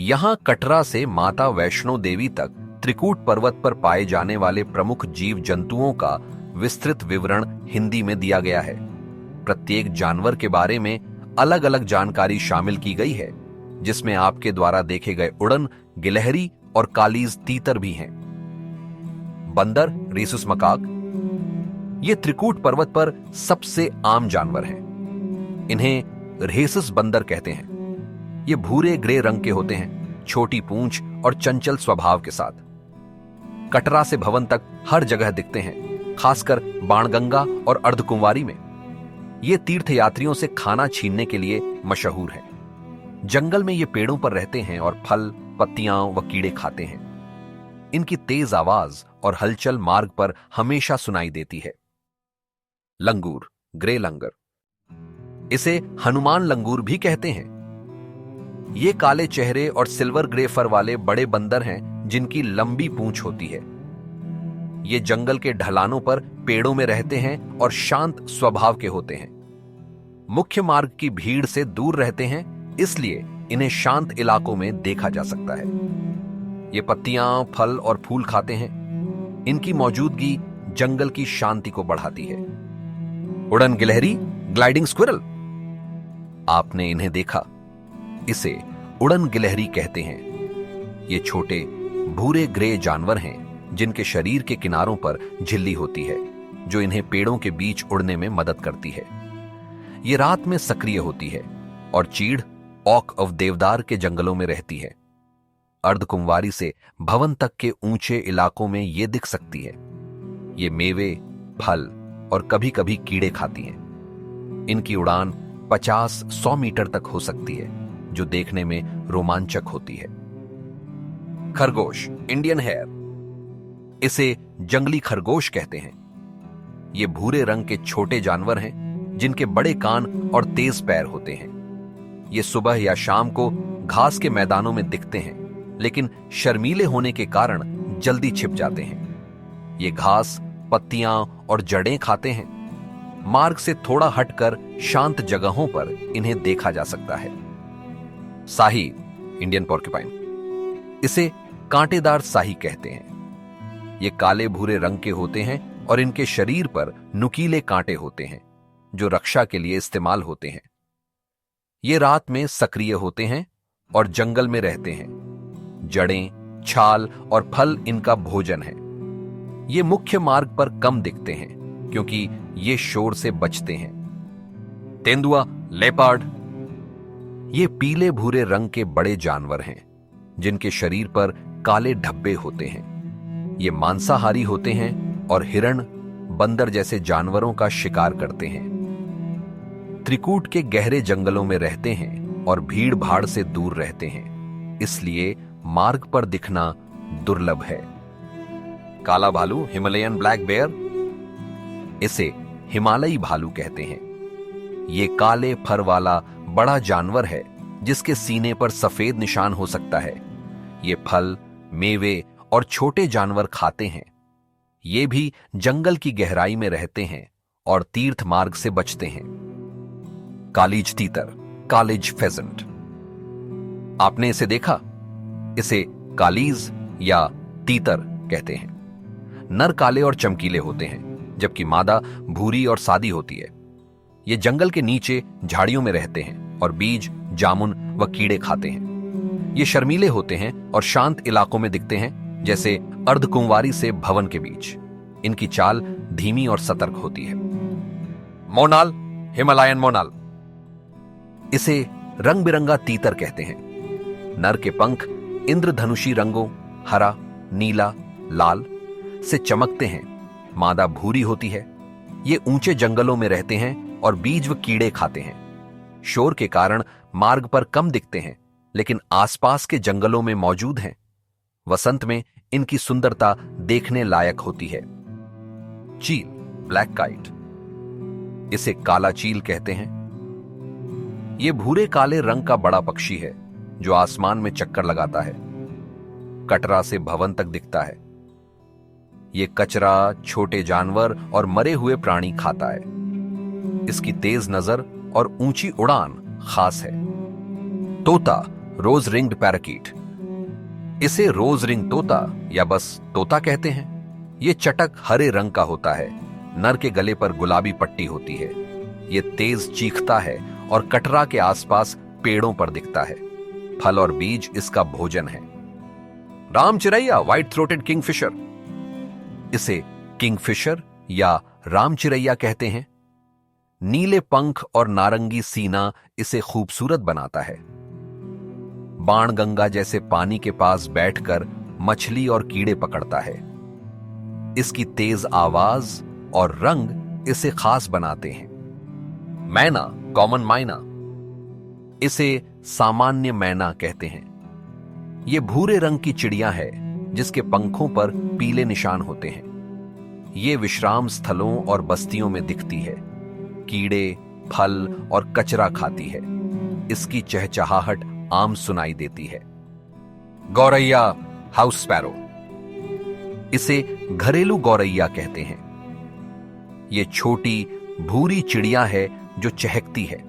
यहां कटरा से माता वैष्णो देवी तक त्रिकूट पर्वत पर पाए जाने वाले प्रमुख जीव जंतुओं का विस्तृत विवरण हिंदी में दिया गया है। प्रत्येक जानवर के बारे में अलग अलग जानकारी शामिल की गई है, जिसमें आपके द्वारा देखे गए उड़न, गिलहरी और कालीज तीतर भी हैं। बंदर, रीसुस मकाक, ये त्रिकूट पर्वत पर सबसे आम जानवर हैं। इन्हें रेसस बंदर कहते हैं। ये भूरे ग्रे रंग के होते हैं, छोटी पूंछ और चंचल स्वभाव के साथ। कटरा से भवन तक हर जगह दिखते हैं, खासकर बाणगंगा और अर्धकुंवारी में। ये तीर्थयात्रियों से खाना छीनने के लिए मशहूर हैं। जंगल में ये पेड़ों पर रहते हैं और फल, पत्तियां व कीड़े खाते हैं। इनकी तेज आवाज और हलचल मार्ग पर हमेशा सुनाई देती है। लंगूर, ग्रे लंगर, इसे हनुमान लंगूर भी कहते हैं। ये काले चेहरे और सिल्वर ग्रे फर वाले बड़े बंदर हैं जिनकी लंबी पूंछ होती है। ये जंगल के ढलानों पर पेड़ों में रहते हैं और शांत स्वभाव के होते हैं। मुख्य मार्ग की भीड़ से दूर रहते हैं, इसलिए इन्हें शांत इलाकों में देखा जा सकता है। ये पत्तियां, फल और फूल खाते हैं। इनकी मौजूदगी जंगल की शांति को बढ़ाती है। उड़न गिलहरी, ग्लाइडिंग स्क्विरल, आपने इन्हें देखा। इसे उड़न गिलहरी कहते हैं। ये छोटे भूरे ग्रे जानवर हैं जिनके शरीर के किनारों पर झिल्ली होती है, जो इन्हें पेड़ों के बीच उड़ने में मदद करती है। ये रात में सक्रिय होती है और चीड़, ओक ऑफ देवदार के जंगलों में रहती है। अर्धकुंवारी से भवन तक के ऊंचे इलाकों में ये दिख सकती है। ये मेवे, फल और कभी कभी कीड़े खाती हैं। इनकी उड़ान 50-100 मीटर तक हो सकती है, जो देखने में रोमांचक होती है। खरगोश, इंडियन हेयर, इसे जंगली खरगोश कहते हैं। ये भूरे रंग के छोटे जानवर हैं जिनके बड़े कान और तेज पैर होते हैं। ये सुबह या शाम को घास के मैदानों में दिखते हैं, लेकिन शर्मीले होने के कारण जल्दी छिप जाते हैं। ये घास, पत्तियां और जड़ें खाते हैं। मार्ग से थोड़ा हटकर शांत जगहों पर इन्हें देखा जा सकता है। साही, इंडियन पोर्क्यूपाइन, इसे कांटेदार साही कहते हैं। ये काले भूरे रंग के होते हैं और इनके शरीर पर नुकीले कांटे होते हैं, जो रक्षा के लिए इस्तेमाल होते हैं। ये रात में सक्रिय होते हैं और जंगल में रहते हैं। जड़ें, छाल और फल इनका भोजन है। ये मुख्य मार्ग पर कम दिखते हैं क्योंकि ये शोर से बचते हैं। तेंदुआ, लेपर्ड, ये पीले भूरे रंग के बड़े जानवर हैं जिनके शरीर पर काले धब्बे होते हैं। ये मांसाहारी होते हैं और हिरण, बंदर जैसे जानवरों का शिकार करते हैं। त्रिकूट के गहरे जंगलों में रहते हैं और भीड़ भाड़ से दूर रहते हैं, इसलिए मार्ग पर दिखना दुर्लभ है। काला भालू, हिमालयन ब्लैक बेयर, इसे हिमालयी भालू कहते हैं। ये काले फर वाला बड़ा जानवर है जिसके सीने पर सफेद निशान हो सकता है। ये फल, मेवे और छोटे जानवर खाते हैं। ये भी जंगल की गहराई में रहते हैं और तीर्थ मार्ग से बचते हैं। कालीज तीतर, कालीज फेजेंट, आपने इसे देखा? इसे कालीज या तीतर कहते हैं। नर काले और चमकीले होते हैं, जबकि मादा भूरी और सादी होती है। ये जंगल के नीचे झाड़ियों में रहते हैं और बीज, जामुन व कीड़े खाते हैं। ये शर्मीले होते हैं और शांत इलाकों में दिखते हैं, जैसे अर्धकुंवारी से भवन के बीच। इनकी चाल धीमी और सतर्क होती है। मोनाल, हिमालयन मोनाल, इसे रंग बिरंगा तीतर कहते हैं। नर के पंख इंद्रधनुषी रंगों, हरा, नीला, लाल से चमकते हैं। मादा भूरी होती है। ये ऊंचे जंगलों में रहते हैं और बीज व कीड़े खाते हैं। शोर के कारण मार्ग पर कम दिखते हैं, लेकिन आसपास के जंगलों में मौजूद हैं। वसंत में इनकी सुंदरता देखने लायक होती है। चील, ब्लैक काइट, इसे काला चील कहते हैं। यह भूरे काले रंग का बड़ा पक्षी है जो आसमान में चक्कर लगाता है। कटरा से भवन तक दिखता है। यह कचरा, छोटे जानवर और मरे हुए प्राणी खाता है। इसकी तेज नजर और ऊंची उड़ान खास है। तोता, रोज रिंग्ड पैराकीट। इसे रोज रिंग तोता या बस तोता कहते हैं। ये चटक हरे रंग का होता है। नर के गले पर गुलाबी पट्टी होती है। ये तेज चीखता है और कटरा के आसपास पेड़ों पर दिखता है। फल और बीज इसका भोजन है। रामचिरैया व्हाइट थ्रोटेड किंगफिशर। इसे किंगफिशर या रामचिरैया कहते हैं। नीले पंख और नारंगी सीना इसे खूबसूरत बनाता है। बाणगंगा जैसे पानी के पास बैठकर मछली और कीड़े पकड़ता है। इसकी तेज आवाज और रंग इसे खास बनाते हैं। मैना, कॉमन मैना। इसे सामान्य मैना कहते हैं। यह भूरे रंग की चिड़िया है जिसके पंखों पर पीले निशान होते हैं। ये विश्राम स्थलों और बस्तियों में दिखती है। कीड़े, फल और कचरा खाती है। इसकी चहचहाहट आम सुनाई देती है। गौरैया, हाउस स्पैरो। इसे घरेलू गौरैया कहते हैं। ये छोटी भूरी चिड़िया है जो चहकती है।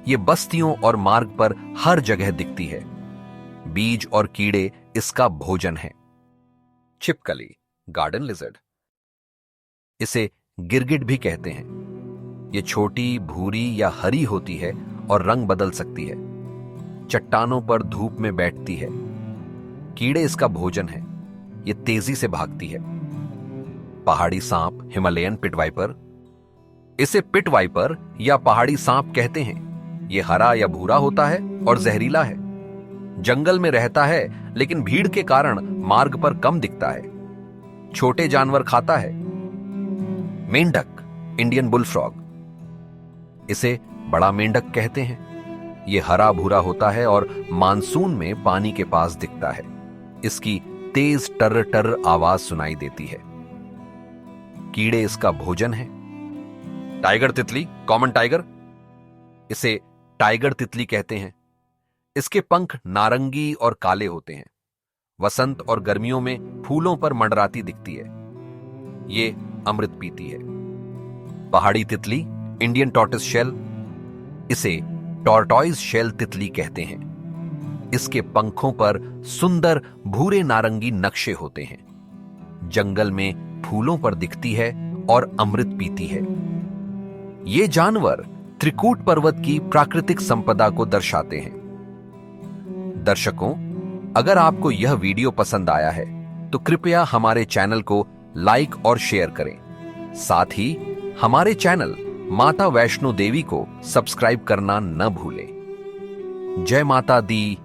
ये बस्तियों और मार्ग पर हर जगह दिखती है। बीज और कीड़े इसका भोजन है। छिपकली, गार्डन लिजर्ड। इसे गिरगिट भी कहते हैं। ये छोटी भूरी या हरी होती है और रंग बदल सकती है। चट्टानों पर धूप में बैठती है। कीड़े इसका भोजन है। ये तेजी से भागती है। पहाड़ी सांप, हिमालयन पिट वाइपर। इसे पिट वाइपर या पहाड़ी सांप कहते हैं। ये हरा या भूरा होता है और जहरीला है। जंगल में रहता है लेकिन भीड़ के कारण मार्ग पर कम दिखता है। छोटे जानवर खाता है। मेंढक, इंडियन बुलफ्रॉग। इसे बड़ा मेंढक कहते हैं। यह हरा भूरा होता है और मानसून में पानी के पास दिखता है। इसकी तेज टर टर आवाज सुनाई देती है। कीड़े इसका भोजन है। टाइगर तितली, कॉमन टाइगर। इसे टाइगर तितली कहते हैं। इसके पंख नारंगी और काले होते हैं। वसंत और गर्मियों में फूलों पर मंडराती दिखती है। ये अमृत पीती है। पहाड़ी तितली, इंडियन टॉर्टोइस शेल। इसे टॉर्टॉइस शेल तितली कहते हैं। इसके पंखों पर सुंदर भूरे नारंगी नक्शे होते हैं। जंगल में फूलों पर दिखती है और अमृत पीती है। ये जानवर त्रिकूट पर्वत की प्राकृतिक संपदा को दर्शाते हैं। दर्शकों, अगर आपको यह वीडियो पसंद आया है तो कृपया हमारे चैनल को लाइक और शेयर करें। साथ ही हमारे चैनल माता वैष्णो देवी को सब्सक्राइब करना न भूलें। जय माता दी।